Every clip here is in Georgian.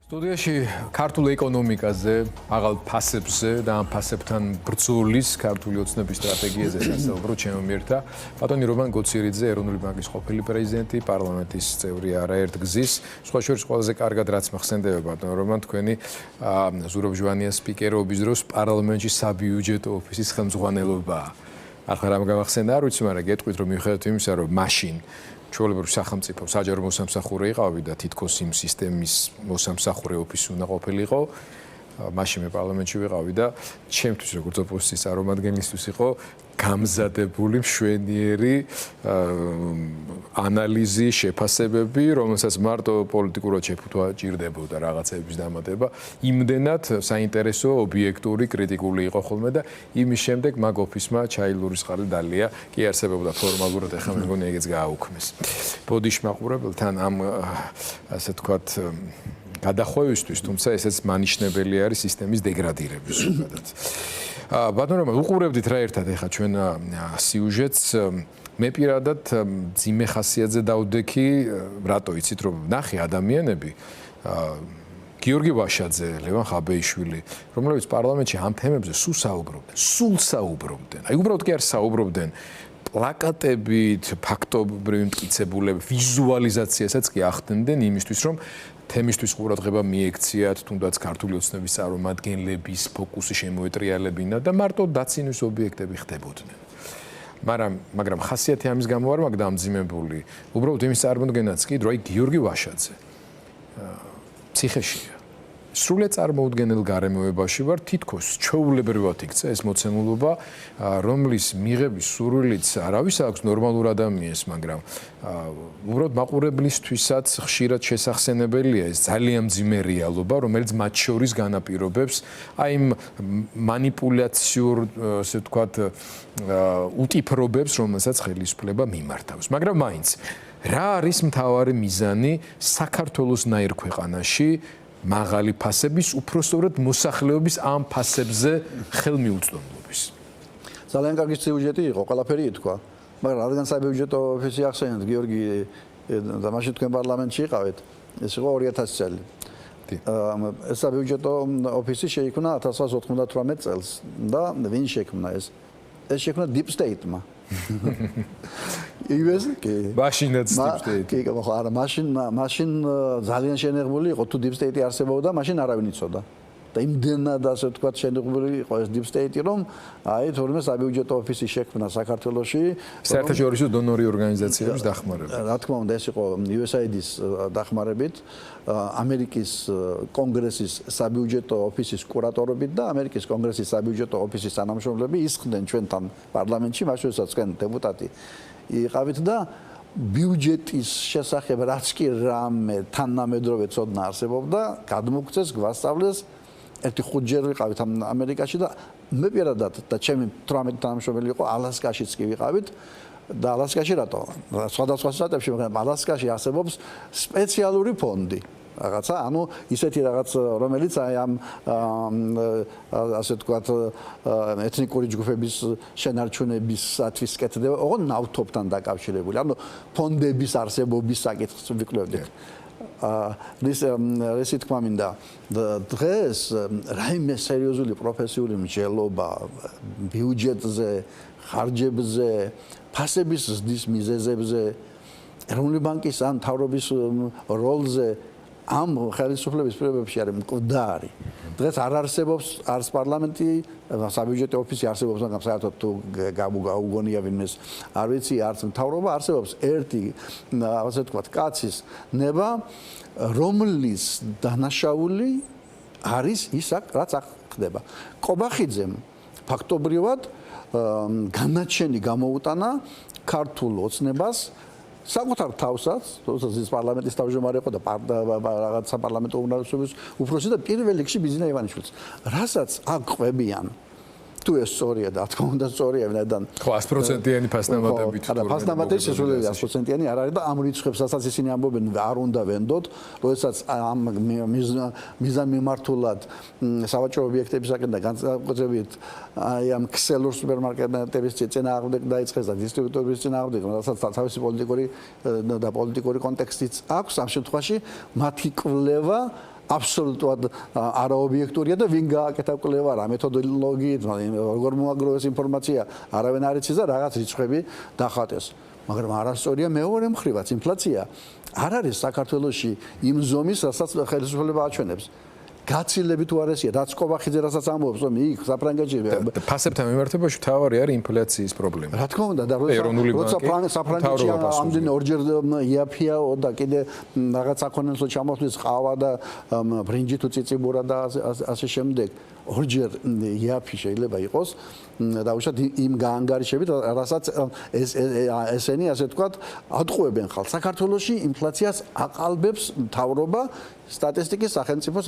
სტუდიაში ქართულ ეკონომიკაზე, აღარ ფასებზე და ამ ფასებთან ბრძოლის ქართული ოცნების სტრატეგიაზე სასწავლებლად ჩემო მიერთა ბატონი რომან გოცირიძე, ეროვნული ბანკის ყოფილი პრეზიდენტი, პარლამენტის წევრი არაერთ გზის, სხვა შორის ყველაზე კარგად რაც მახსენდება ბატონ რომან თქვენი ზურაბ ჟვანიას სპიკერობის დროს პარლამენტში საბიუჯეტო ოფისის ხელმძღვანელობაა. ახლა რამ გამახსენდა არ ვიცი, მაგრამ გეტყვით რომ მიუხედავად იმისა, რომ მაშინ ჩვეულებრივ სახელმწიფო საჯარო მოსამსახურე იყავი და თითქოს იმ სისტემის მოსამსახურე ოფისი უნდა ყოფილიყო. მაშინ მე პარლამენტში ვიყავი და ჩემთვის როგორც ოპოზიციის წარმომადგენლისთვის იყო გამზადებული მშვენიერი ანალიზი, შეფასებები, რომელსაც მარტო პოლიტიკურად შეფუთვა ჭირდებოდა რაღაცების დამატება. იმდენად საინტერესო, ობიექტური, კრიტიკული იყო ხოლმე და იმის შემდეგ მაგ ოფისმა ჩაილურისყალი დალია კი არსებობდა ფორმალურად, ეხლა მე მგონი ეგეც გააუქმეს. ბოდიში მაყურებელთან ამ ასე თქვათ გადახვევისთვის, თუმცა ესეც მანიშნებელი არის სისტემის დეგრადირების ზოგადად. ბატონო რომან უყურებდით რა ერთად ეხა ჩვენ სიუჟეტს მე პირადად ძიმე ხასიათზე დავდექი, რატო იცით რომ ნახე ადამიანები გიორგი ვაშაძე, ლევან ხაბეიშვილი, რომლებიც პარლამენტში ამ თემებზე სულ საუბრობდნენ. აი უბრალოდ კი არ საუბრობდნენ პლაკატებით, ფაქტობრივი მტკიცებულებით, ვიზუალიზაციასაც კი ახდენდნენ იმისთვის, რომ თემისთვის ყურადღება მიექციათ, თუნდაც ქართული ოცნების წარმომადგენლების ფოკუსი შემოეტრიალებინა და მარტო დაცინის ობიექტები ხდებოდნენ. მაგრამ ხასიათი ამის გამო არ მაქვს დამძიმებული. უბრალოდ იმის წარმოდგენაც კი, რომ აი გიორგი ვაშაძე ციხეშია. სრულად წარმოუდგენელ გარემოებაში ვარ, თითქოს ჩვეულებრივად იქცა ეს მოცემულობა, რომლის მიღების სურვილიც არავის აქვს ნორმალურ ადამიანს, მაგრამ უბრალოდ მაყურებლისთვისაც ხშირად შესახსენებელია ეს ძალიან მძიმე რეალობა, რომელიც მათ შორის განაპირობებს აი იმ მანიპულაციურ, ასე ვთქვათ, უტიფრობებს, რომელსაც ხელისუფლება მიმართავს. მაგრამ მაინც რა არის მთავარი მიზანი საქართველოსნაირ ქვეყანაში მაღალი ფასების, უпростоრად მოსახლეობის ამ ფასებზე ხელმიუწვდომობის. ძალიან კარგი სიუჟეტი იყო, ყველაფერი ითქვა. მაგრამ რადგან საბიუჯეტო ოფისი ახსენეთ, გიორგი და მაშინ თქვენ პარლამენტში იყავით, ეს იყო 2000 წელი. ეს საბიუჯეტო ოფისი შეიქმნა 1998 წელს და ვინ შექმნა ეს? ეს შექმნა Deep State-მა. იგივეს კი. მაშინაც Deep State. კი, არა, მაშინ ძალიან შენიღბული იყო, თუ Deep State არსებობდა, მაშინ არავინ იცოდა. და იმდენად ასე ვთქვათ შენიღბული იყო ეს Deep State, რომ აი თორმე საბიუჯეტო ოფისი შექმნა საქართველოში. საერთაშორისო დონორი ორგანიზაციების დახმარებით. რა თქმა უნდა, ეს იყო USAID-ის დახმარებით, ამერიკის კონგრესის საბიუჯეტო ოფისის კურატორობით და ამერიკის კონგრესის საბიუჯეტო ოფისის თანამშრომლები ისხდნენ ჩვენთან პარლამენტში, მაშინ როდესაც თქვენ დეპუტატი იყავით და ბიუჯეტის შესახებ რაც კი რამე თანამედროვე ცოდნა არსებობდა, გადმოგწეს, გვასწავლეს. ერთი 5 ჯერ ვიყავით ამერიკაში და მე პირადად და ჩემი 18 თანამშრომელი იყო ალასკაშიც კი ვიყავით და ალასკაში რატო? სხვადასხვა შტატებში, მაგრამ ალასკაში არსებობს სპეციალური ფონდი. რაღაცა, ანუ ისეთი რაღაც, რომელიც აი ამ ასე ვთქვათ ეთნიკური ჯგუფების შენარჩუნებისათვის კეთდება, ოღონდ ნავთობთან დაკავშირებული. ანუ ფონდების არსებობის საკითხს ვიკვლევდით. რისი თქმა მინდა დღეს რაიმე სერიოზული პროფესიული მსჯელობა ბიუჯეტზე, ხარჯებზე, ფასების ზრდის მიზეზებზე, ეროვნული ბანკის ან მთავრობის როლზე ამ ხელისუფლების პირობებში არის მკვდარი. დღეს არ არსებობს არც პარლამენტი, საბიუჯეტო ოფისი არსებობს, მაგრამ საერთოდ თუ გაუგონია ვინმეს არ ვიცი, არც მთავრობა არსებობს ერთი, ასე ვთქვათ, კაცის ნება, რომლის დანაშაული არის ის, რაც ხდება. ყობახიძემ ფაქტობრივად განაჩენი გამოუტანა ქართულ ოცნებას საკუთარ თავსაც, თორსა ის პარლამენტის თავმჯდომარე იყო და რაღაც საპარლამენტო უმრავლესობის უფროსი და პირველ რიგში ბიზნა ივანიშვილს. რასაც აქ ყვებიან, თუ ეს სწორია და თქმა უნდა სწორია, ვინაიდან ხო 100%-იანი ფასნამატებით. არა, ფასნამატები შესულელი 100%-იანი არ არის და ამ რიცხვებსაც ისინი ამბობენ, არ უნდა ვენდოთ, როდესაც ამ მიზან მიმართულად სავაჭრო ობიექტებისაკენ და განსაკუთრებით აი ამ ქსელურ სუპერმარკეტების წინააღმდეგ დაიწყეს და დისტრიბუტორების წინააღმდეგ, რასაც თავისი პოლიტიკური კონტექსტიც აქვს, ამ შემთხვევაში მათი კვლევა აბსოლუტურად არაობიექტურია და ვინ გააკეთა კვლევა რა მეთოდოლოგიით, როგორ მოაგროვეს ინფორმაცია, არავინ არ იცის და რაღაც რიცხვები დახატეს. მაგრამ არასწორია მეორე მხრივაც ინფლაცია არ არის საქართველოში იმ ზომის, რასაც ხელისუფლება აჩვენებს. გაცილებით უარესია, რაც კობახიძე რასაც ამბობს, რომ იქ საფრანგეთში ფასებთან მიმართებაში თავარი არის ინფლაციის პრობლემა. რა თქმა უნდა, და როცა საფრანგეთში ამდენ ორჯერ იაფიაო და კიდე რაღაც აქონენსო ჩამოხდის ყავა და ბრინჯი თუ ციციბურა და ასე შემდეგ, ორჯერ იაფი შეიძლება იყოს და უშუალოდ იმ გაანგარიშებით, რასაც ესენი ასე ვთქვათ, ატყუებენ ხალხს. საქართველოში ინფლაციას აყალბებს მთავრობა სტატისტიკის სახელმწიფო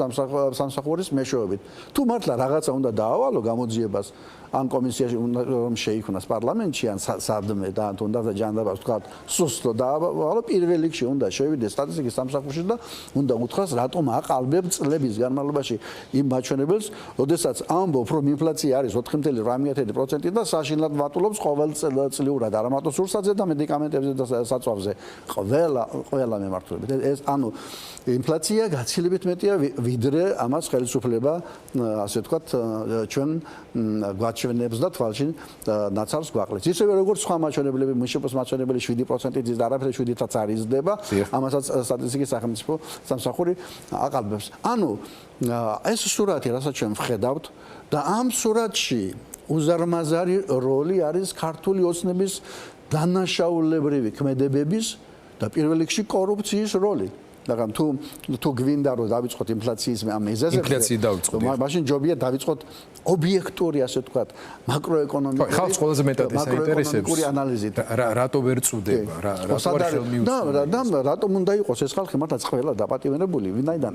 სამსახურის მეშვეობით. თუ მართლა რაღაცა უნდა დაავალო გამოძიებას ან კომისიაში რომ შეიქმნას პარლამენტში ან სადმე და თუნდაც ჯანდაბას ვთქვათ სუსტო დაავალო პირველ რიგში უნდა შევიდეს სტატისტიკის სამსახურში და უნდა უთხრას რატომ აყალბებს წლების განმავლობაში იმ მაჩვენებელს, როდესაც ამბობ რომ ინფლაცია არის 4.8% და საშინლად ვატულობს ყოველწლიურად არა მარტო სურსათზე და მედიკამენტებზე და საწვავზე ყველა მემართულებით. ეს ანუ ინფლაცია გაცილებით მეტია ვიდრე ამას ხელისუფლება ასე ვთქვათ ჩვენ გვაჩვენებს და თვალში ნაცარს გვაყლებს. ისევე როგორც სხვა მაჩვენებლები, მშპ-ის მაჩვენებელი 7%-ით ზის და არაფერი 7-ით არ იზრდება, ამასაც სტატისტიკის სახელმწიფო სამსახური აყალბებს. ანუ ეს სურათი, რასაც ჩვენ ვხედავთ და ამ სურათში უზარმაზარი როლი არის ქართული ოცნების დანაშაულებრივი ქმედებების და პირველ რიგში კორუფციის როლი. მაგრამ თუ გვინდა რომ დავიწყოთ ინფლაციის ამ მიზეზებზე, ინფლაციით დავიწყოთ. მაშინ ჯობია დავიწყოთ ობიექტური, ასე ვთქვათ, მაკროეკონომიკური ხალხს ყველაზე მეტად საინტერესებს ანალიზით. რატო ვერ წუდება, რატო არ ხელმიუწვდომელი. და რატომ უნდა იყოს ეს ხალხი მართლა ყველა დაპატიმრებული, ვინაიდან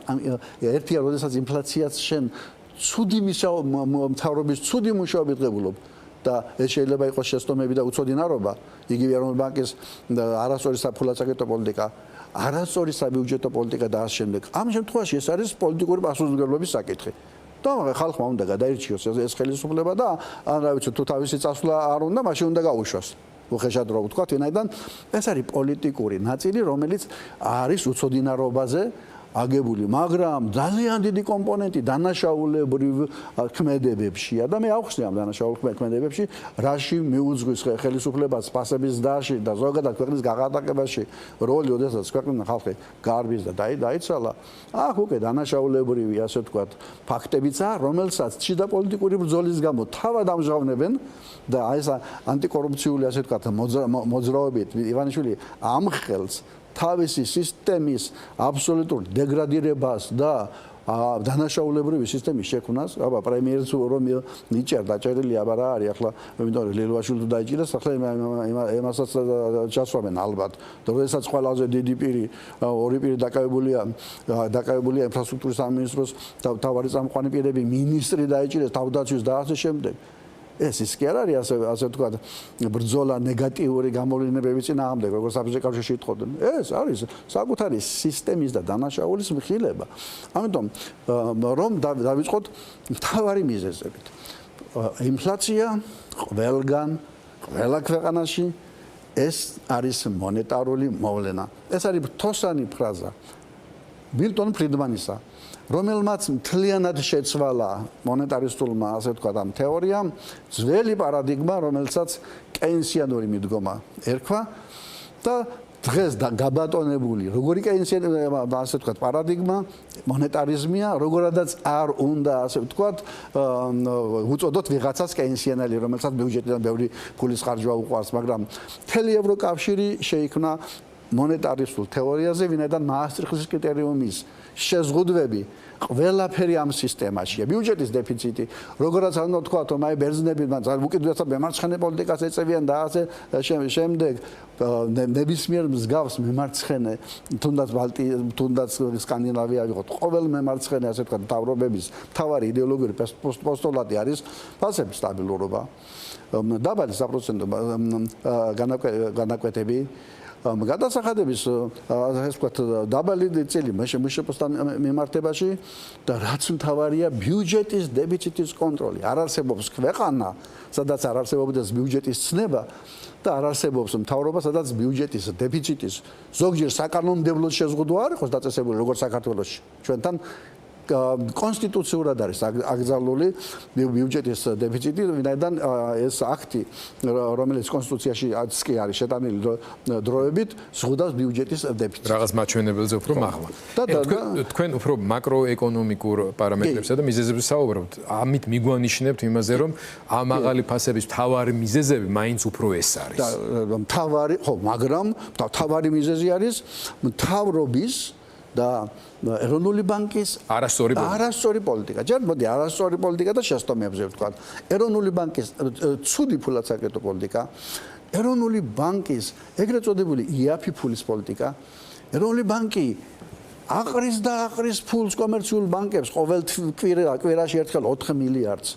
ერთია, როდესაც ინფლაციას შენ ცუდი მთავრობის ცუდი მუშაობით ღებულობ და ეს შეიძლება იყოს შეცდომები და უცოდინარობა, იგივე ეროვნული ბანკის არასწორი საფულაცაკეთო პოლიტიკა, არასწორი საბიუჯეტო პოლიტიკა და ამ შემდეგ. ამ შემთხვევაში ეს არის პოლიტიკური პასუხისმგებლობის საკითხი. და ხალხმა უნდა გადაირჩიოს ეს ხელისუფლება და ან რა ვიცი თუ თავისი წასვლა არ უნდა, მაშინ უნდა გაუშვას. უხეშად რო ვთქვათ, ვინაიდან ეს არის პოლიტიკური ნაწილი, რომელიც არის უცოდინარობაზე აგებული, მაგრამ ძალიან დიდი კომპონენტი დანაშაულებრივ ქმედებებშია და მე ავხსნე ამ დანაშაულებრივ ქმედებებში, რაში მიუძღვის ხელისუფლებას ფასების დაში და ზოგადად ქვეყნის გაღატაკებაში როლი, როდესაც ქვეყნის ხალხი გარბის და დაიცვალა. აქ უკვე დანაშაულებრივი, ასე ვთქვათ, ფაქტებიცაა, რომელსაც შიდა პოლიტიკური ბრძოლის გამო თავად ამჟღავნებენ და ეს ანტიკორუფციული, ასე ვთქვათ, მოძრაობით ივანიშვილი ამხელს თავისი სისტემის აბსოლუტურ დეგრადირებას და დანაშაულებრივი სისტემის შექმნას. აბა პრემიერს რომ იჭერდა, დაჭერილი აბა რა არის ახლა, იმიტომ რომ ლელვაშვილი თუ დაიჭირეს, ახლა იმასაც ჩასვამენ ალბათ. როდესაც ყველაზე დიდი პირი, ორი პირი დაკავებულია ინფრასტრუქტურის სამინისტროს და თავარი წამყვანი პირები, მინისტრი დაიჭირეს, თავდაცვის და ასე შემდეგ. ეს ის კი არ არის ასე ვთქვათ ბრძოლა ნეგატიური გამოვლენებების წინააღმდეგ, როგორც საბჭოთა კავშირში იტყოდნენ. ეს არის საკუთარი სისტემის და დანაშაულის მხილება. ამიტომ რომ დავიწყოთ მთავარი მიზეზებით. ინფლაცია ყველგან, ყველა ქვეყანაში ეს არის მონეტარული მოვლენა. ეს არის თოსანი ფრაზა მილტონ ფრიდმანისა, რომელმაც მთლიანად შეცვალა მონეტარისტულმა, ასე ვთქვათ, ამ თეორიამ ძველი პარადიგმა, რომელსაც კეინსიანური მიდგომა ერქვა და დღეს გაბატონებული როგორი კეინსიანური, ასე ვთქვათ, პარადიგმა მონეტარიზმია, როგორადაც არ უნდა, ასე ვთქვათ, უწოდოთ ვიღაცას კეინსიანელი, რომელსაც ბიუჯეტიდან ბევრი ფულის ხარჯვა უყვარს, მაგრამ მთელი ევროკავშირი შეიქმნა მონეტარისტულ თეორიაზე, ვინაიდან მაასტრიხტის კრიტერიუმის შეზღუდვები ყველაფერი ამ სისტემაშია. ბიუჯეტის დეფიციტი, როგორაც არ უნდა ვთქვათ, რომ აი ბერძნები უკიდურესად მემარცხენე პოლიტიკას ეწევიან და ასე შემდეგ ნებისმიერ მსგავს მემარცხენე, თუნდაც სკანდინავია ვიღოთ, ყოველ მემარცხენე, ასე ვთქვათ, მთავრობების მთავარი იდეოლოგიური პოსტულატი არის ფასების სტაბილურობა, დაბალი საპროცენტო განაკვეთები, გადასახადების ასე ვთქვათ დაბალი წილი მშპ-სთან მიმართებაში და რაც მთავარია ბიუჯეტის დეფიციტის კონტროლი. არ არსებობს ქვეყანა, სადაც არ არსებობდეს ბიუჯეტის ცნება და არ არსებობს მთავრობა, სადაც ბიუჯეტის დეფიციტის ზოგჯერ საკანონმდებლო შეზღუდვა არ იყოს დაწესებული, როგორც საქართველოში. ჩვენთან კონსტიტუციურად არის აკრძალული ბიუჯეტის დეფიციტი, ვინაიდან ეს აქტი, რომელიც კონსტიტუციაში კი არის შეტანილი დროებით, ზღუდავს ბიუჯეტის დეფიციტს. რაღაც მაჩვენებელზე უფრო მაღლა. თქვენ უფრო მაკროეკონომიკურ პარამეტრებსა და მიზეზებზე საუბრობთ. ამით მიგვანიშნებთ იმაზე, რომ ამ მაღალი ფასების მთავარი მიზეზები მაინც უფრო ეს არის. მაგრამ მთავარი მიზეზი არის მთავრობის და ეროვნული ბანკის არასწორი პოლიტიკა. ჯერ მოდი არასწორი პოლიტიკა და შეცდომებზე ვთქვა. ეროვნული ბანკის ცუდი ფულად საკრედიტო პოლიტიკა, ეროვნული ბანკის ეგრეთ წოდებული იაფი ფულის პოლიტიკა, ეროვნული ბანკი აყრის და აყრის ფულს კომერციულ ბანკებს ყოველ კვირაში ერთხელ 4 მილიარდს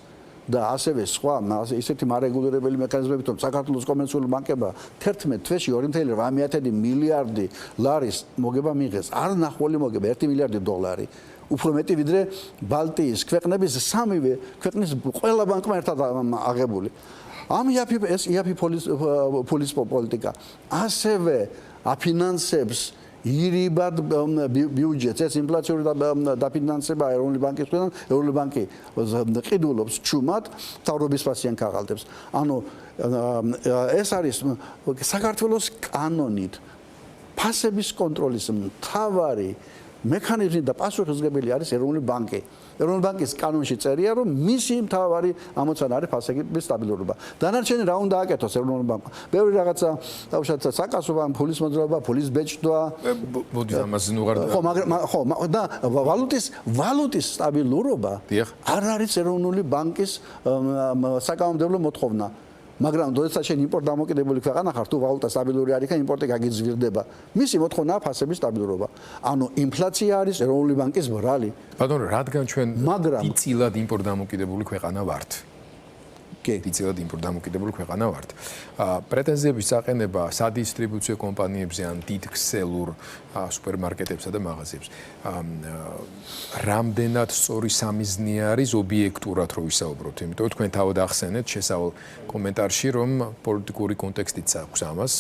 და ასევე სხვა ისეთი მარეგულირებელი მექანიზმებით, რომ საქართველოს კომერციული ბანკებმა 11 თვეში 2.8 მილიარდი ლარის მოგება მიიღეს, არ ნახველი მოგება 1 მილიარდი დოლარი. უფრო მეტი ვიდრე ბალტიის ქვეყნების სამივე ქვეყნის ყველა ბანკმა ერთად აღებული. ამ იაფი ფულის პოლიტიკა ასევე აფინანსებს ირიბად ბიუჯეტს, ეს ინფლაციური დაფინანსება ეროვნული ბანკის მხრიდან, ეროვნული ბანკი ყიდულობს ჩუმად მთავრობის ფასიან ქაღალდებს. ანუ ეს არის საქართველოს კანონით ფასების კონტროლის მთავარი მექანიზმი და პასუხისმგებელი არის ეროვნული ბანკი. ეროვნული ბანკის კანონში წერია, რომ მისი მთავარი ამოცანა არის ფასების სტაბილურობა. დანარჩენი რა უნდა აკეთოს ეროვნული ბანკმა? ბევრი რაღაცა თავშად საკასობა, ფულის მოძრაობა, ფულის ბეჭდვა. მოდი ამაზე ნუღარ. და ვალუტის სტაბილურობა არ არის ეროვნული ბანკის საკანონმდებლო მოთხოვნა. მაგრამ როდესაც შენ იმპორტ დამოკიდებული ქვეყანა ხარ, თუ ვალუტა სტაბილური არ იქნება, იმპორტი გაგიძვირდება. მისი მოთხოვნაა ფასების სტაბილურობა. ანუ ინფლაცია არის ეროვნული ბანკის ბრალი. ბატონო, რადგან ჩვენ დიდწილად იმპორტ დამოკიდებული ქვეყანა ვართ? დიდწილად იმპორტ დამოკიდებული ქვეყანა ვართ. პრეტენზიების წაყენება სადისტრიბუციო კომპანიებზე ან დიდ ქსელურ სუპერმარკეტებსა და მაღაზიებს. რამდენად სწორი სამიზნე არის ობიექტურად რო ვისაუბროთ, იმიტომ თქვენ თავად ახსენეთ შესავალ კომენტარში, რომ პოლიტიკური კონტექსტიც აქვს ამას.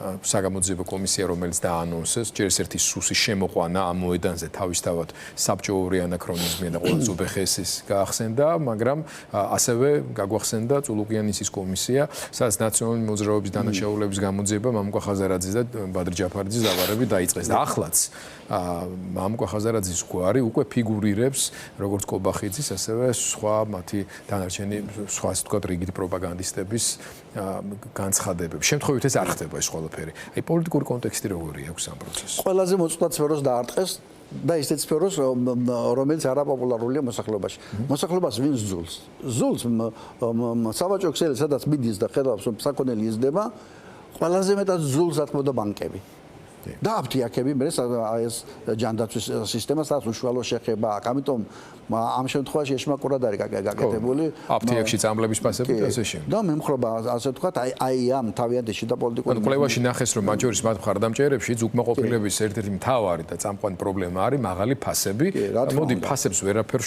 საგამოძიებო კომისია, რომელიც დაანონსეს, ჯერ ერთი სუსის შემოყვანა ამ მოედანზე თავისთავად საბჭოური ანაქრონიზმი და ყველა ზუბეხესის გაახსენდა, მაგრამ ასევე გაგვახსენდა წულუკიანის კომისია, სადაც ნაციონალური მოძრაობის დანაშაულების გამოძიება მამუკა ხაზარაძის და ბადრი ჯაფარიძის დავარებით დაიწყეს. და ახლაც მამუკა ხაზარაძის გვარი უკვე ფიგურირებს როგორც კობახიძის, ასევე სხვა მათი დანარჩენი სხვა ასე ვთქვათ რიგით პროპაგანდისტების განცხადებები. შემთხვევით ეს არ ხდება ეს ყველაფერი. აი პოლიტიკური კონტექსტი როგორია აქვს ამ პროცესში? ყველაზე მოწყვეტ სფეროს დაარტყეს და ისეთ სფეროს, რომელიც არაპოპულარულია მოსახლეობაში. მოსახლეობას ვინ ზულს? ზულს სავაჭრო ქსელი, სადაც მიდის და ხედავს, რომ საქონელი იზრდება, ყველაზე მეტად ზულს ათმოდა ბანკები. და აფთიაქები მე ეს ჯანდაცვის სისტემას რაც უშუალო შეხება აქვს. ამიტომ ამ შემთხვევაში ეშმაკურად არის გაკეთებული აფთიაქში წამლების ფასები და ასე შემდეგ. და მემხრობა ასე ვთქვათ, აი ამ თავიანთი შიდა პოლიტიკური კვლევაში ნახეს, რომ მათ შორის მათ მხარდამჭერებში უკმაყოფილების ერთ-ერთი მთავარი და წამყვანი პრობლემა არის მაღალი ფასები. მოდი ფასებს ვერაფერ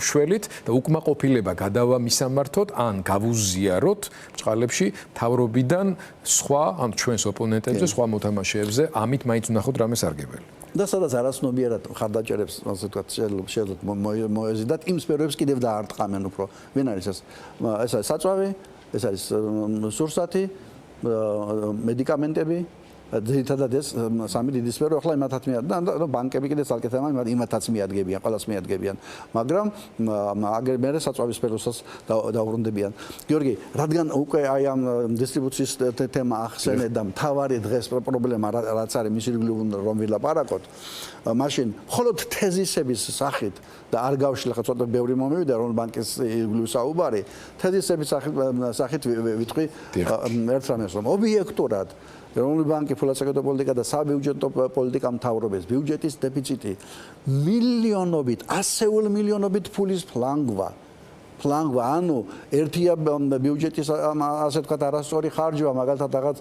შველით და უკმაყოფილება გადავა მისამართოთ ან გავუზიაროთ ბჭყალებში თავრობიდან სხვა ამ ჩვენს ოპონენტებზე, სხვა მოთამაშეებზე, ამით მაინც ვნახოთ რამე სარგებელი. და სადაც არასნობიერად ხარდაჭერებს, ასე ვთქვათ, შეიძლება მოეზიდათ იმ სფეროებს კიდევ დაარტყამენ უფრო. ვინ არის ეს? ეს არის საწვავი, ეს არის სურსათი, მედიკამენტები, ძირითადად ეს სამი დიდი სფერო, ახლა იმათაც მიადგებიან და ბანკები კიდე ცალკე თემა, იმათაც მიადგებიან, ყველას მიადგებიან, მაგრამ აგერ მე საწვავის სფეროსაც დაუბრუნდებიან. გიორგი, რადგან უკვე აი ამ დისტრიბუციის თემა ახსენე და მთავარი დღეს პრობლემა რაც არის მის ირგვლივ რომ ვილაპარაკოთ, მაშინ მხოლოდ თეზისების სახით და არ გავშლი ხა ცოტა ბევრი მომივიდა რომ ბანკის ირგვლივ საუბარი, თეზისების სახით ვიტყვი ერთ რამეს, რომ ობიექტურად ეროვნული ბანკი, ფულად საკრედიტო პოლიტიკა და საბიუჯეტო პოლიტიკა მთავრობის ბიუჯეტის დეფიციტი მილიონობით, ასეულ მილიონობით ფულის ფლანგვა, ანუ ერთია ბიუჯეტის ასე ვთქვათ არასწორი ხარჯვა, მაგალითად რაღაც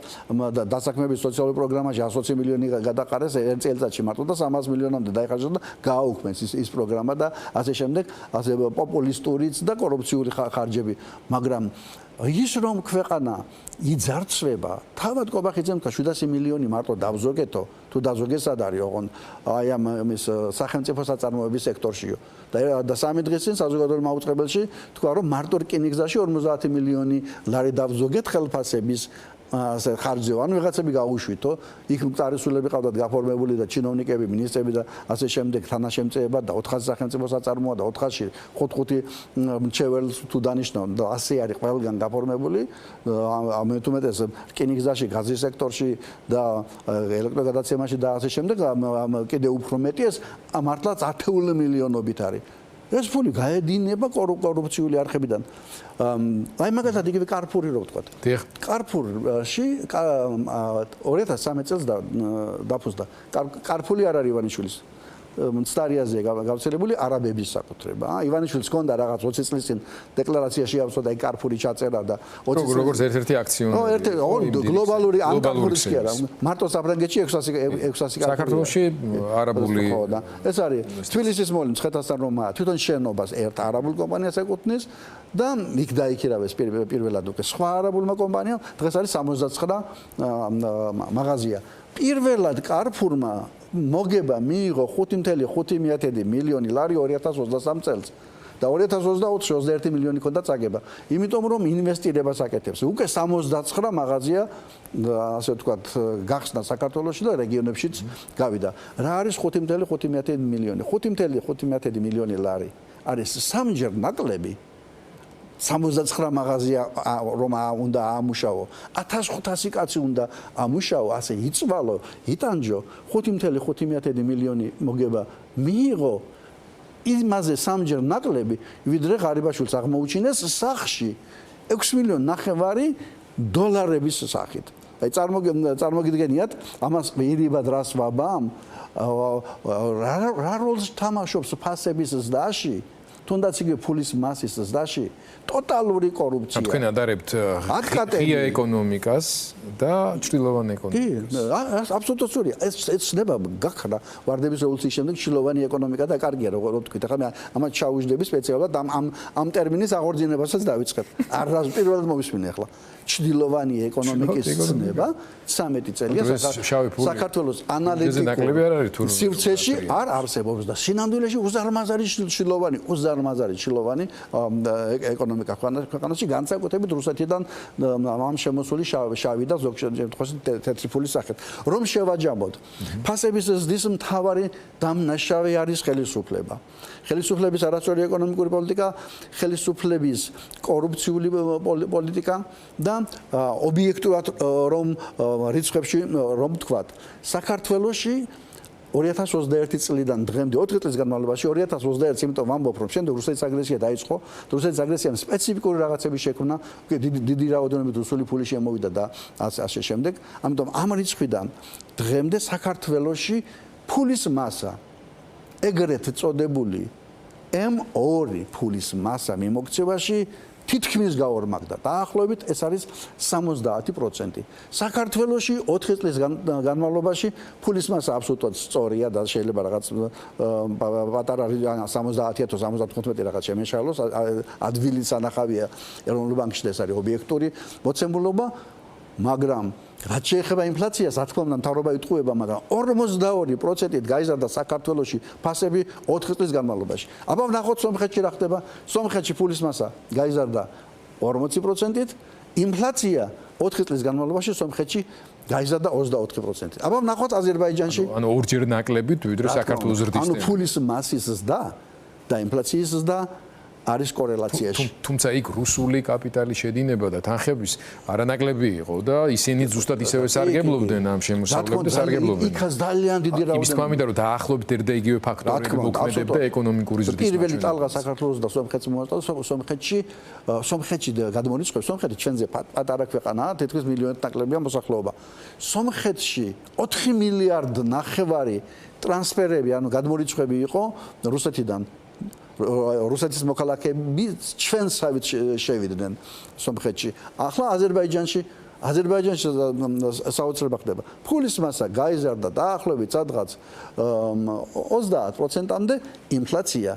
დასაქმების სოციალური პროგრამაში 120 მილიონი გადაყარეს ერთ წელიწადში მარტო და 300 მილიონამდე დაიხარჯა და გააუქმეს ის პროგრამა და ასე შემდეგ, ასე პოპულისტურიც და კორუფციული ხარჯები, მაგრამ ის რომ ქვეყანა იძარცვება, თავად კობახიძემ თქვა 700 მილიონი მარტო დავზოგეთო, თუ დაზოგესად არის ოღონდ აი ამ ის სახელმწიფო საწარმოების სექტორშიო. და 3 დღის წინ საზოგადოებრივ მაუწყებელში თქვა რომ მარტო რკინიგზაში 50 მილიონი ლარი დავზოგეთ ხელფასების ასე ხარჯზე, ანუ ვიღაცები გაუშვითო, იქ მწარისულები ყავდათ გაფორმებული და ჩინოვნიკები, ministrები და ასე შემდეგ თანაშემწეება და 400 სახელმწიფო საწარმოა და 400-ში 5 მრჩეველს თუ დანიშნავ და ასე არის ყველგან გაფორმებული, ამით უმეტეს რკინიგზაში, გაზის სექტორში და ელექტროგადაცემაში და ასე შემდეგ, კიდევ უფრო მეტი ეს მართლაც ათეული მილიონობით არის. ეს ფული გაედინება კორუფციული არხებიდან. აი მაგალითად იგივე კარფური რო ვთქვათ. კარფურში 2013 წელს დაფუძნდა. კარფული არ არის ივანიშვილის მცდარიაზე გავრცელებული არაბების საკუთრება. ივანიშვილს ჰქონდა რაღაც 20 წლის წინ დეკლარაციაში ავსო და აი კარფური ჩაწერა და 20 წლის როგორც ერთ-ერთი აქციონერი. გლობალური ან კარფურის კი არა. მარტო საფრანგეთში 600 საქართველოში არაბული ეს არის თბილისის მოლი მცხეთასთან რომაა თვითონ შენობას ერთ არაბულ კომპანიას ეკუთვნის და იქ დაიქირავეს პირველად უკვე სხვა არაბულმა კომპანიამ დღეს არის 69 მაღაზია. პირველად კარფურმა მოგება მიიღო 5.5 მილიონი ლარი 2023 წელს და 2024-ში 21 მილიონი ქონდა წაგება. იმიტომ რომ ინვესტირებას აკეთებს. უკვე 69 მაღაზია ასე ვთქვათ გახსნა საქართველოში და რეგიონებშიც გავიდა. რა არის 5.5 მილიონი? 5.5 მილიონი ლარი არის სამჯერ ნაკლები 69 მაღაზია რომ უნდა ამუშავო 1500 კაცი უნდა ამუშავო ასე იწვალო იტანჯო 5.5 მილიონი მოგება მიიღო იმაზე სამჯერ ნაკლები ვიდრე ღარიბაშვილს აღმოუჩინეს სახში 6 მილიონი ნახევარი დოლარების სახით აი წარმოგიდგენიათ ამას პირობად რას ვაბამ რა როლს თამაშობს ფასების ზრდაში თუნდაც იგივე ფულის მასის ზრდაში ტოტალური კორუფცია. თქვენ ადარებთ ღია ეკონომიკას და ჭრილოვან ეკონომიკას. კი, აბსოლუტურად სწორია. ეს ცნება გაქრა ვარდების რევოლუციის შემდეგ ჭრილოვანი ეკონომიკა და კარგია როგორ ვთქვით. ახლა ამათ ჩაუждები სპეციალურად ამ ტერმინის აღორძინებასაც დავიწყებ. არ პირველად მოვისმინე ახლა. ჭრილოვანი ეკონომიკის ცნება 13 წელია საქართველოს ანალიტიკურ სივრცეში არ არსებობს და სინამდვილეში უზარმაზარი ჭრილოვანი ეკონომიკა ქვეყანაში განსაკუთრებით რუსეთიდან ამ შემოსული შავი და ზოგიერთ შემთხვევაში თეთრი ფულის სახით. რომ შევაჯამოთ, ფასების ზრდის მთავარი დამნაშავე არის ხელისუფლება. ხელისუფლების არასწორი ეკონომიკური პოლიტიკა, ხელისუფლების კორუფციული პოლიტიკა და ობიექტურად რომ რიცხვებში რომ ვთქვათ, საქართველოში 2021 წლიდან დღემდე 4 წლის განმავლობაში 2021-ს იმიტომ ვამბობ რომ შემდეგ რუსეთის აგრესია დაიწყო რუსეთის აგრესიამ სპეციფიკური რაღაცები შექმნა დიდი რაოდენობით რუსული ფული შემოვიდა და ასე შემდეგ ამიტომ ამ რიცხვიდან დღემდე საქართველოში ფულის მასა ეგრეთ წოდებული M2 ფულის მასა მიმოქცევაში თითქმის გაორმაგდა. დაახლოებით ეს არის 70%. საქართველოში 4 წლის განმავლობაში ფულის მასა აბსოლუტურად სწორია და შეიძლება რაღაც პატარა 70 თუ 75 რაღაც შემეშალოს ადვილი სანახავია ეროვნულ ბანკში და ეს არის ობიექტური მოცემულობა, მაგრამ რაც შეეხება ინფლაციას, რა თქმა უნდა, მთავრობა იტყუება, მაგრამ 42%-ით გაიზარდა საქართველოში ფასები 4 წლის განმავლობაში. აბა ვნახოთ სომხეთში რა ხდება. სომხეთში ფულის მასა გაიზარდა 40%-ით, ინფლაცია 4 წლის განმავლობაში სომხეთში გაიზარდა 24%-ით. აბა ვნახოთ აზერბაიჯანში. ანუ ორჯერ ნაკლებით ვიდრე საქართველოს ზრდის. ანუ ფულის მასის ზრდა და ინფლაციის ზრდა არის კორელაციაში. თუმცა იქ რუსული კაპიტალი შედინება და თანხების არანაკლები იყო და ისინი ზუსტად ისევე სარგებლობდნენ ამ შემოსავლებით და სარგებლობდნენ. იქაც ძალიან დიდი რაოდენობა. იმის თქმა მინდა რომ დაახლოებით ერთ და იგივე ფაქტორები მოქმედებდა ეკონომიკური ზრდის. პირველი ტალღა საქართველოს და სომხეთს მოასწავლა სომხეთში გადმორიცხებს სომხეთი ჩვენზე პატარა ქვეყანაა თითქმის მილიონით ნაკლებია მოსახლეობა. სომხეთში 4 მილიარდ ნახევარი ტრანსფერები ანუ გადმორიცხვები იყო რუსეთიდან. რუსეთის მოქალაქეები ჩვენსავით შევიდნენ სომხეთში. ახლა აზერბაიჯანში საოცრება ხდება. ფულის მასა გაიზარდა დაახლოებით სადღაც 30%-მდე, ინფლაცია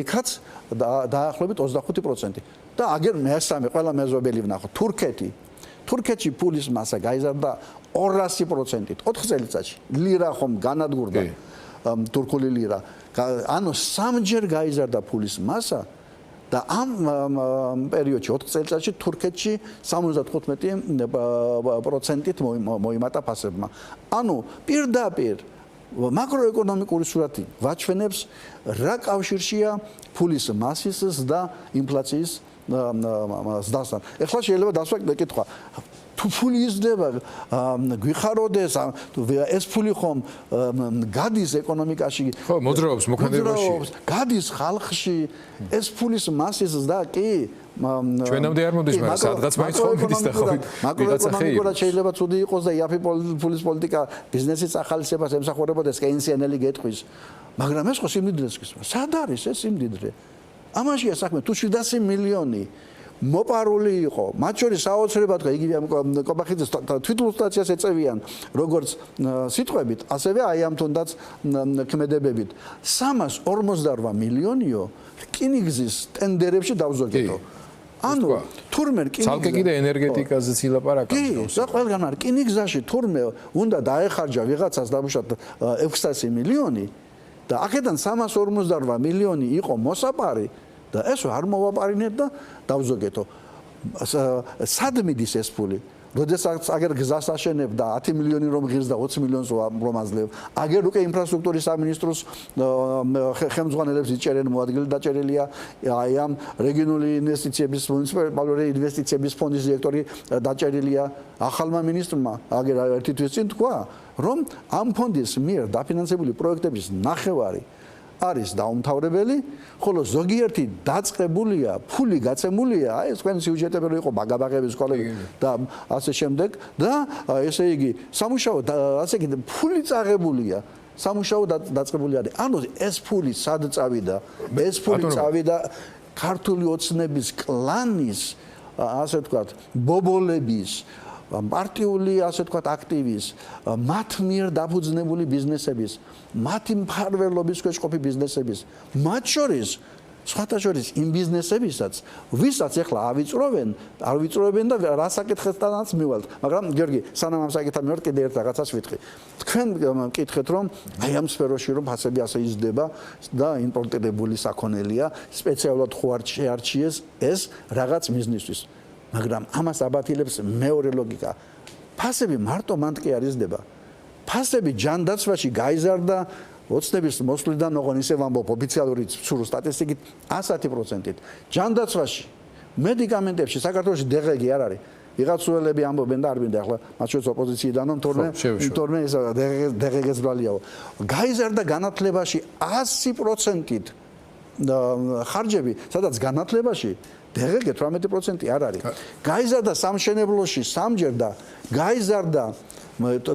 იქაც დაახლოებით 25%. და აგერ მესამე ყველა მეზობელი ვნახოთ თურქეთში ფულის მასა გაიზარდა 200%-ით 4 წელიწადში ლირა ხომ განადგურდა თურქული ლირა ანუ 3-ჯერ გაიზარდა ფულის მასა და ამ პერიოდში 4 წელიწადში თურქეთში 75%-ით მოიმატა ფასებმა ანუ პირდაპირ მაკროეკონომიკური სურათი ვაჩვენებს რა კავშირშია ფულის მასის და ინფლაციის ზრდასთან. ეხლა შეიძლება დასვაგდე კითხვა. თუ ფული იზრდება, გვიხაროდეს, ეს ფული ხომ გადის ეკონომიკაში? ხო, მოძრაობს მოქმედებაში. გადის ხალხში, ეს ფულის მასის ზრდა კი ჩვენამდე არ მოდის, მაგრამ სადღაც მაინც ხომის და ხო მაკროეკონომიკურად შეიძლება ცუდი იყოს და იაფი ფულის პოლიტიკა ბიზნესის ახალისებას ემსახურებოდეს კეინსიანელი გეტყვის. მაგრამ ეს ხო სიმდიდრეს გისურვებს. სად არის ეს სიმდიდრე? ამაშია საქმე, თუ 700 მილიონი მოპარული იყო, მათ შორის საოცრებად იგივე კობახიძის თვითლუსტრაციას ეწევიან, როგორც სიტყვებით, ასევე აი ამ თუნდაც ქმედებებით. 348 მილიონიო რკინიგზის ტენდერებში დავზოგეთო. ანუ თურმე რკინიგზა ცალკე კიდე ენერგეტიკაზეც ილაპარაკა. კი, და ყველგან არ რკინიგზაში თურმე უნდა დაეხარჯა ვიღაცას დამუშავად 600 მილიონი და აქედან 348 მილიონი იყო მოსაპარი და ეს არ მოვაპარინეთ და დავზოგეთო. სად მიდის ეს ფული? როდესაც აგერ გზას აშენებ და 10 მილიონი რომ ღირს და 20 მილიონს რომ აძლევ. აგერ უკვე ინფრასტრუქტურის სამინისტროს ხელმძღვანელებს იჭერენ მოადგილე დაჭერილია აი ამ რეგიონული ინვესტიციების მუნიციპალური ინვესტიციების ფონდის დირექტორი დაჭერილია ახალმა მინისტრმა აგერ ერთი თვის წინ თქვა რომ ამ ფონდის მიერ დაფინანსებული პროექტების ნახევარი არის დაუმთავრებელი, ხოლო ზოგიერთი დაწყებულია, ფული გაცემულია, აი ეს თქვენი სიუჟეტები რო იყო ბაგაბაღების სკოლები და ასე შემდეგ და ესე იგი სამუშაო ასე იგი ფული წაღებულია, სამუშაო დაწყებული არის. ანუ ეს ფული სად წავიდა? ეს ფული წავიდა ქართული ოცნების კლანის, ასე ვთქვათ, ბობოლების პარტიული ასე ვთქვათ აქტივის მათ მიერ დაფუძნებული ბიზნესების მათი მფარველობის ქვეშ ყოფი ბიზნესების მათ შორის სხვათა შორის იმ ბიზნესებისაც ვისაც ახლა არ ვიწროვენ და რა საკითხეთანაც მივალთ მაგრამ გიორგი სანამ ამ საკითხთან მივარ კიდე ერთ რაღაცას ვიტყვი თქვენ მკითხეთ რომ აი ამ სფეროში რომ ფასები ასე იზრდება და იმპორტირებული საქონელია სპეციალურად ხო არ შეარჩიეს ეს რაღაც მიზნისთვის მაგრამ ამას აბათილებს მეორე ლოგიკა. ფასები მარტო მანდ კი არ იზრდება. ფასები ჯანდაცვაში გაიზარდა ოცნების მოსვლიდან ოღონ ისე ვამბობ ოფიციალური ცურუ სტატისტიკით 110%-ით. ჯანდაცვაში, მედიკამენტებში საქართველოში დეგეგი არ არის. ვიღაცულები ამბობენ და არ მინდა ახლა მათ შორის ოპოზიციიდანო თორმე ეს დეგეგეს ბრალიაო. გაიზარდა განათლებაში 100%-ით ხარჯები, სადაც განათლებაში დეგეგე 18% არ არის. გაიზარდა სამშენებლოში 3-ჯერ და გაიზარდა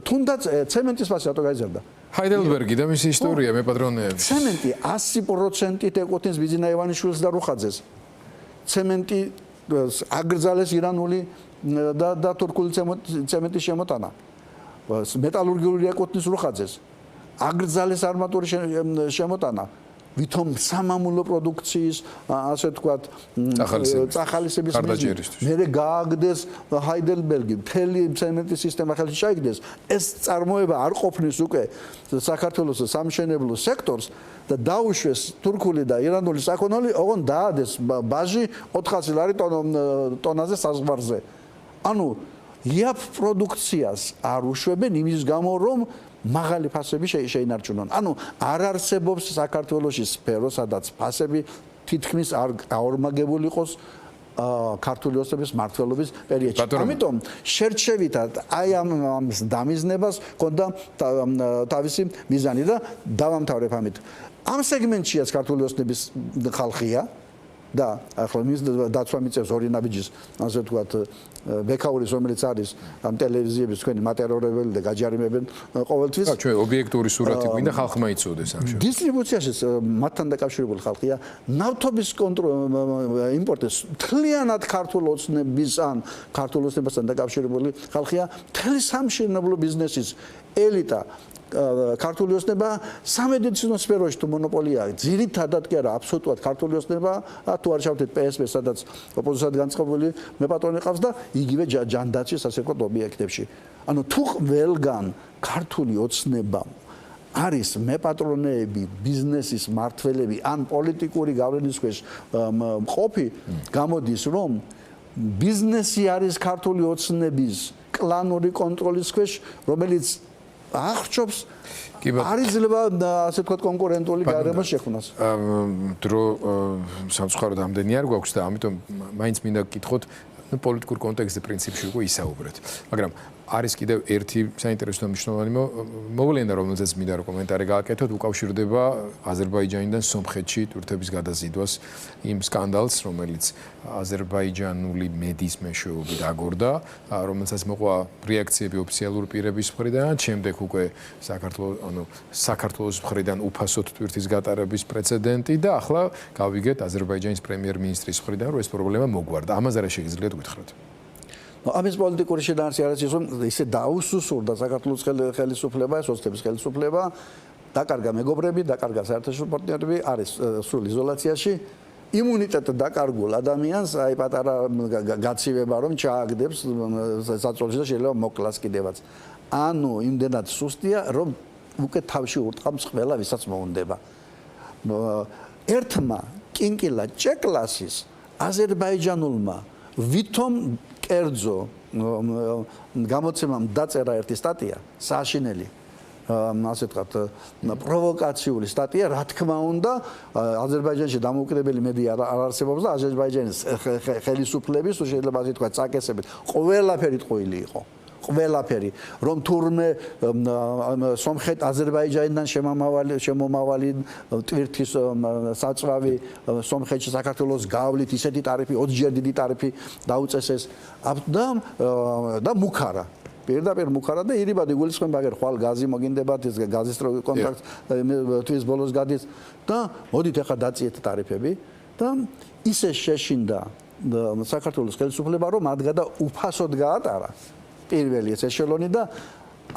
თუნდაც ცემენტის ფასი რატო გაიზარდა? ჰაიდელბერგი და მისი ისტორია მეპატრონეები. ცემენტი 100%-ით ეკუთვნის ბიზინა ივანიშვილს და რუხაძეს. ცემენტი აგრძალეს ირანული და თურქული ცემენტის შემოტანა. მეტალურგიული ეკუთვნის რუხაძეს. აგრძალეს არმატურის შემოტანა. ვითომ სამამულო პროდუქციის ასე ვთქვათ წახალისების მიზნით მე გააგდეს ჰაიდელბერგი მთელი ცემენტის სისტემა ხელში ჩაიგდეს ეს წარმოება არ ყოფნის უკვე საქართველოს სამშენებლო სექტორს და დაუშვეს თურქული და ირანული საქონელი ოღონ დაადეს ბაჟი 400 ლარი ტონაზე საზღვარზე ანუ იაფ პროდუქციას არ უშვებენ იმის გამო რომ მაღალი ფასები შეინარჩუნონ. ანუ არ არსებობს საქართველოში სფერო, სადაც ფასები თითქმის არ გაორმაგებული იყოს ქართული ოცნების მმართველობის პერიოდში. ამიტომ შერჩევითად აი ამ დამიზნებას ჰქონდა თავისი მიზანი და დავამთავრებ ამით. ამ სეგმენტშიაც ქართული ოცნების ხალხია და ახლა მის დაცვა მიწევს ორი ნაბიჯის ასე ვთქვათ ბექაურის რომელიც არის ამ ტელევიზიების თქვენი მატერიალები და გაჯარიმებენ ყოველთვის. ჩვენ ობიექტური სურათი გვინდა ხალხმა იცოდეს ამ შემთხვევაში. დისტრიბუციაში მათთან დაკავშირებული ხალხია. ნავთობის იმპორტის მთლიანად ქართულ ოცნების ან ქართულ ოცნებასთან დაკავშირებული ხალხია. მთელი სამშენებლო ბიზნესის ელიტა ქართული ოცნება სამედიცინო სფეროში თუ მონოპოლია, ძირითადად კი არა, აბსოლუტურად ქართული ოცნება, თუ არ შევთით PSP, სადაც ოპოზიციად განწყობილი მეპატრონე ყავს და იგივე ჯანდაცვის ასე ვთქვათ ობიექტებში. ანუ თუ ყველგან ქართული ოცნება არის მეპატრონეები, ბიზნესის მმართველები ან პოლიტიკური გავლენის ქვეშ მყოფი, გამოდის რომ ბიზნესი არის ქართული ოცნების კლანური კონტროლის ქვეშ, რომელიც აღჭობს არ იძლევა ასე ვთქვათ კონკურენტული გარემო შექმნას. დრო სამწუხაროდ ამდენი არ გვაქვს და ამიტომ მაინც მინდა გკითხოთ პოლიტიკურ კონტექსტზე პრინციპში უკვე ისაუბრეთ. მაგრამ არის კიდევ ერთი საინტერესო და მნიშვნელოვანი მოვლენა, რომელზეც მინდა რომ კომენტარი გააკეთოთ, უკავშირდება აზერბაიჯანიდან სომხეთში თურქების გადაზიდვას იმ სკანდალს, რომელიც აზერბაიჯანული მედიის მეშვეობით აგორდა, რომელსაც მოყვა რეაქციები ოფიციალური პირების მხრიდან, შემდეგ უკვე საქართველოს მხრიდან უფასოდ თურქეთის გატარების პრეცედენტი და ახლა გავიგეთ აზერბაიჯანის პრემიერ-მინისტრის მხრიდან, რომ ეს პრობლემა მოგვარდა. ამაზე რა შეგიძლიათ გითხრათ? ამის პოლიტიკური შედარება არის ის, რომ ისე დაუსუსურდა საქართველოს ხელისუფლება, ეს ოცნების ხელისუფლება, დაკარგა მეგობრები, დაკარგა საერთაშორისო პარტნიორები, არის სრულ იზოლაციაში. იმუნიტეტ დაკარგულ ადამიანს აი პატარა გაცივება რომ ჩააგდებს საწოლში და შეიძლება მოკლას კიდევაც. ანუ იმდენად სუსტია, რომ უკვე თავში ურტყამს ყველა, ვისაც მოუნდება. ერთმა კინკილა ჭეკლასის აზერბაიჯანულმა ვითომ კერძო გამოცემამ დაწერა ერთი სტატია, სააშინელი, ასე ვთქვათ, პროვოკაციული სტატია, რა თქმა უნდა, აზერბაიჯანში დამოუკიდებელი მედია არ არსებობს და აზერბაიჯანის ხელისუფლების, თუ შეიძლება ასე ვთქვათ, წაკესებით, ყველაფერი ტყუილი იყო. ყველაფერი, რომ თურმე სომხეთ აზერბაიჯანიდან შემომავალი ტვირთის საწვავი სომხეთში საქართველოს გავლით ისეთი ტარიფი 20-ჯერ დიდი ტარიფი დაუწესეს და მუქარა პირდაპირ მუქარა და ირიბადი გულისხმობა აგერ ხვალ გაზი მოგინდებათ ეს გაზის კონტრაქტ თვის ბოლოს გადის და მოდით ახლა დაწიეთ ტარიფები და ისე შეშინდა საქართველოს ხელისუფლება რომ ადგა და უფასოდ გაატარა პირველი ეს ეშელონი და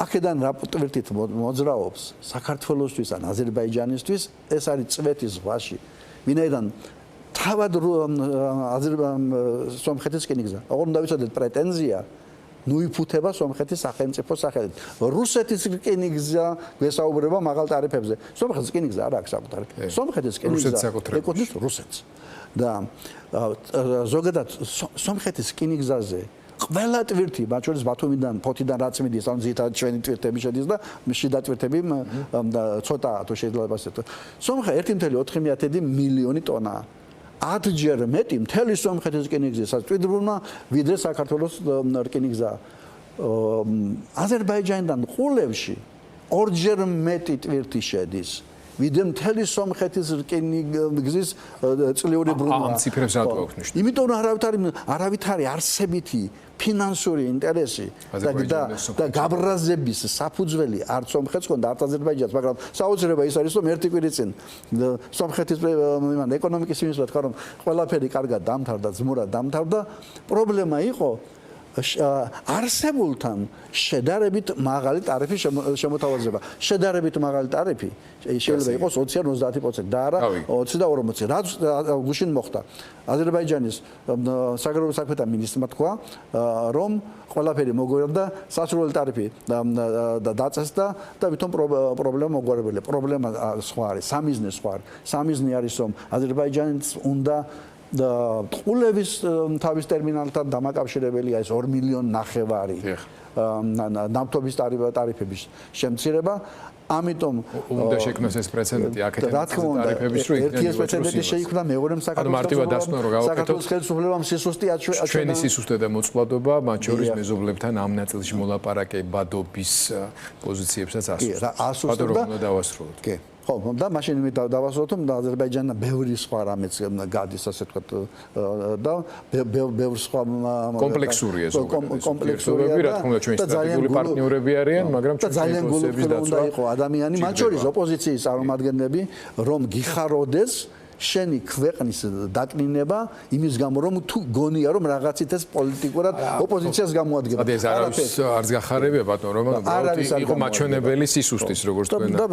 აქედან რა ტვირთით მოძრაობს საქართველოსთვის ან აზერბაიჯანისთვის ეს არის წვეთის ზღვაში ვინაიდან თავად სომხეთის რკინიგზა ოღონდ უნდა ვიცოდეთ პრეტენზია ნუ იფუთება სომხეთის სახელმწიფო სახელით რუსეთის რკინიგზა გვესაუბრება მაღალ ტარიფებზე სომხეთის რკინიგზა არ აქვს საკუთარი სომხეთის რკინიგზა ეკუთვნის რუსეთს და ზოგადად სომხეთის რკინიგზაზე ყველა ტვირთი, მათ შორის ბათუმიდან, ფოთიდან რაც მიდის, ან ზითად ჩვენი ტვირთები შედის და შიდა ტვირთები ცოტა თუ შეიძლება ასე ვთქვათ. სომხა 1.4 მილიონი ტონაა. 10-ჯერ მეტი მთელი სომხეთის რკინიგზისა ტვირთებმა ვიდრე საქართველოს რკინიგზა. აზერბაიჯანიდან ყულევში 2-ჯერ მეტი ტვირთი შედის. ვიდრე მთელი სომხეთის რკინიგზის წლიური ბრუნვა. ამ ციფრებს რა თქვა ნიშნავს? იმიტომ რომ არავითარი არსებითი ფინანსური ინტერესი და გაბრაზების საფუძველი არც სომხეთს ჰქონდა, არც აზერბაიჯანს, მაგრამ საოცრება ის არის, რომ ერთი კვირის წინ სომხეთის ეკონომიკის მინისტრმა თქვა, რომ ყველაფერი კარგად დამთავრდა, ძმურად დამთავრდა, პრობლემა იყო არსებულთან შედარებით მაღალი ტარიფი შემოთავაზება. შედარებით მაღალი ტარიფი შეიძლება იყოს 20-30% და არა 20-40%. რაც გუშინ მოხდა. აზერბაიჯანის საგარეო საქმეთა მინისტრმა თქვა, რომ ყველაფერი მოგვერდა, სასურველი ტარიფი დაწესდა და ვითომ პრობლემა მოგვარებელია. პრობლემა სხვა არის, სამიზნე სხვა არის. სამიზნე არის, რომ აზერბაიჯანს უნდა და ყულევის თავის ტერმინალთან დამაკავშირებელია ეს 2,5 მილიონი ნავთობის ტარიფების შემცირება. ამიტომ უნდა შექმნას ეს პრეცედენტი აქედან ტარიფების რო იქნება. ერთი პრეცედენტი შეიქმნა მეორემ საქართველოს ხელისუფლებამ სისუსტე აჩვენა. ჩვენი სისუსტე და მოწყვლადობა, მათ შორის მეზობლებთან ამ ნაწილში მოლაპარაკებადობის პოზიციებსაც ასუსტებს. უნდა დავასრულოთ. კი. ხო, და მაშინ მე დავასრულოთ, რომ აზერბაიჯანმა ბევრი სხვა რამეც გადის, ასე ვთქვათ, და ბევრი სხვა კომპლექსურია ზოგადად. კომპლექსურია, რა თქმა უნდა, ჩვენი სტრატეგიული პარტნიორები არიან, მაგრამ ძალიან გულუბრყვილ უნდა იყო ადამიანი, მათ შორის ოპოზიციის წარმომადგენლები, რომ გიხაროდეს შენი ქვეყნის დაკნინება იმის გამო რომ თუ გონია რომ რაღაცით ეს პოლიტიკურად ოპოზიციას გამოადგება. ეს არავის არც გახარებია ბატონო რომ იყო მაჩვენებელი სისუსტის როგორც თქვენ. ვიტყოდ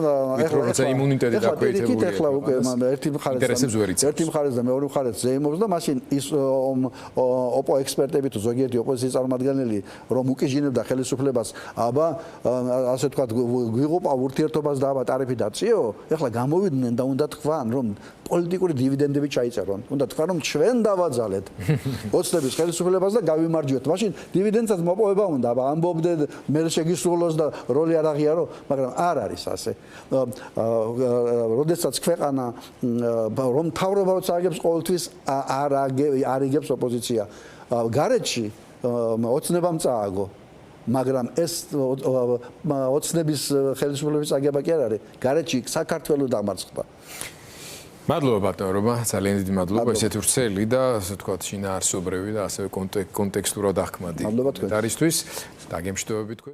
როცა იმუნიტეტი დაქვეითებულია. ეხლა უკვე ერთი მხარეს და მეორე მხარეს ზეიმობს და მაშინ ის ოპო ექსპერტები თუ ზოგიერთი ოპოზიციის წარმომადგენელი რომ უკიჟინებდა ხელისუფლებას, აბა ასე ვთქვათ, გვიღუპა ურთიერთობას და აბა ტარიფი დაწიო, ეხლა გამოვიდნენ და უნდა თქვან რომ პოლიტიკური დივიდენდები ჩაიწერონ. უნდა თქვან რომ ჩვენ დავაძალეთ ოცნების ხელისუფლებას და გავიმარჯვეთ. მაშინ დივიდენდსაც მოპოვება უნდა, აბა ამბობდეთ მე შეგისრულოს და როლი არ აღიარო, მაგრამ არ არის ასე. როდესაც ქვეყანა რომ მთავრობა როცა აგებს ყოველთვის არ იგებს ოპოზიცია. გარეთში ოცნებამ წააგო. მაგრამ ეს ოცნების ხელისუფლების აგება კი არ არის. გარეთში საქართველოს დამარცხდა. მადლობა ბატონო რომა, ძალიან დიდი მადლობა ესეთი ვრცელი და ასე ვთქვათ შინაარსობრივი და ასევე კონტექსტურად ახმადი. მადლობა თქვენ. არისთვის დაგემშვიდობებით თქვენ.